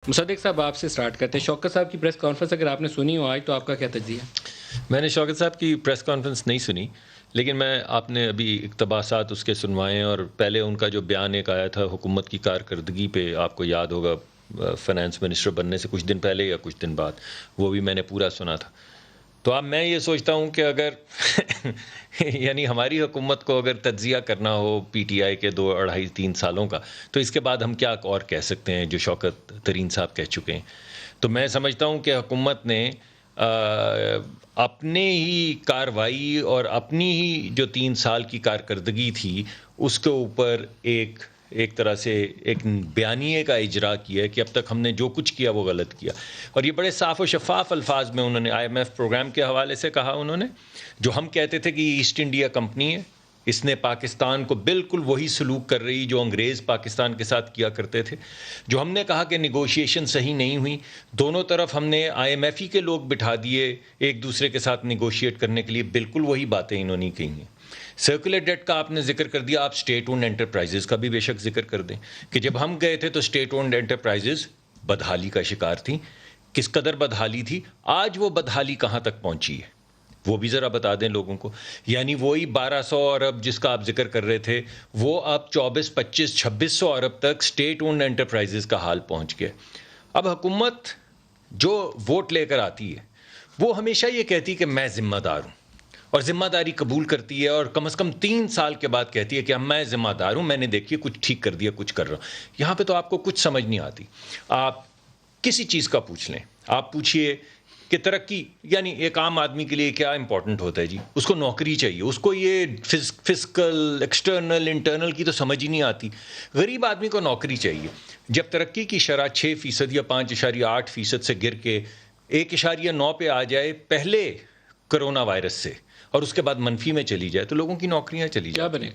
مصدق صاحب آپ سے سٹارٹ کرتے ہیں. شوکت صاحب کی پریس کانفرنس اگر آپ نے سنی ہو آج تو آپ کا کیا تجزیہ ہے؟ میں نے شوکت صاحب کی پریس کانفرنس نہیں سنی، لیکن آپ نے ابھی اقتباسات اس کے سنوائے ہیں، اور پہلے ان کا جو بیان ایک آیا تھا حکومت کی کارکردگی پہ، آپ کو یاد ہوگا فائنانس منسٹر بننے سے کچھ دن پہلے یا کچھ دن بعد، وہ بھی میں نے پورا سنا تھا. تو اب میں یہ سوچتا ہوں کہ اگر یعنی ہماری حکومت کو اگر تجزیہ کرنا ہو پی ٹی آئی کے 2 2.5 3 سالوں کا، تو اس کے بعد ہم کیا اور کہہ سکتے ہیں جو شوکت ترین صاحب کہہ چکے ہیں. تو میں سمجھتا ہوں کہ حکومت نے اپنے ہی کارروائی اور اپنی ہی جو 3 سال کی کارکردگی تھی اس کے اوپر ایک طرح سے ایک بیانیے کا اجرا کیا ہے کہ اب تک ہم نے جو کچھ کیا وہ غلط کیا. اور یہ بڑے صاف و شفاف الفاظ میں انہوں نے IMF پروگرام کے حوالے سے کہا. انہوں نے جو ہم کہتے تھے کہ ایسٹ انڈیا کمپنی ہے، اس نے پاکستان کو بالکل وہی سلوک کر رہی جو انگریز پاکستان کے ساتھ کیا کرتے تھے. جو ہم نے کہا کہ نیگوشیشن صحیح نہیں ہوئی، دونوں طرف ہم نے IMF ہی کے لوگ بٹھا دیے ایک دوسرے کے ساتھ نیگوشیٹ کرنے کے لیے، بالکل وہی باتیں انہوں نے کہی ہیں. سرکولر ڈیٹ کا آپ نے ذکر کر دیا، آپ اسٹیٹ اونڈ انٹرپرائزز کا بھی بے شک ذکر کر دیں کہ جب ہم گئے تھے تو اسٹیٹ اونڈ انٹرپرائزز بدحالی کا شکار تھیں. کس قدر بدحالی تھی، آج وہ بدحالی کہاں تک پہنچی ہے وہ بھی ذرا بتا دیں لوگوں کو. یعنی وہی 1200 ارب جس کا آپ ذکر کر رہے تھے، وہ اب 24 25 2600 ارب تک اسٹیٹ اونڈ انٹرپرائزز کا حال پہنچ گیا. اب حکومت جو ووٹ لے کر آتی ہے وہ ہمیشہ یہ کہتی ہے کہ میں ذمہ دار ہوں، اور ذمہ داری قبول کرتی ہے، اور کم از کم 3 سال کے بعد کہتی ہے کہ اب میں ذمہ دار ہوں، میں نے دیکھیے کچھ ٹھیک کر دیا، کچھ کر رہا ہوں. یہاں پہ تو آپ کو کچھ سمجھ نہیں آتی. آپ کسی چیز کا پوچھ لیں، آپ پوچھئے کہ ترقی یعنی ایک عام آدمی کے لیے کیا امپورٹنٹ ہوتا ہے جی؟ اس کو نوکری چاہیے، اس کو یہ فسکل ایکسٹرنل انٹرنل کی تو سمجھ ہی نہیں آتی. غریب آدمی کو نوکری چاہیے. جب ترقی کی شرح 6% یا 5.8% سے گر کے 1.9 پہ آ جائے پہلے کرونا وائرس سے، اور اس کے بعد منفی میں چلی جائے، تو لوگوں کی نوکریاں چلی جائیں. کیا بنے؟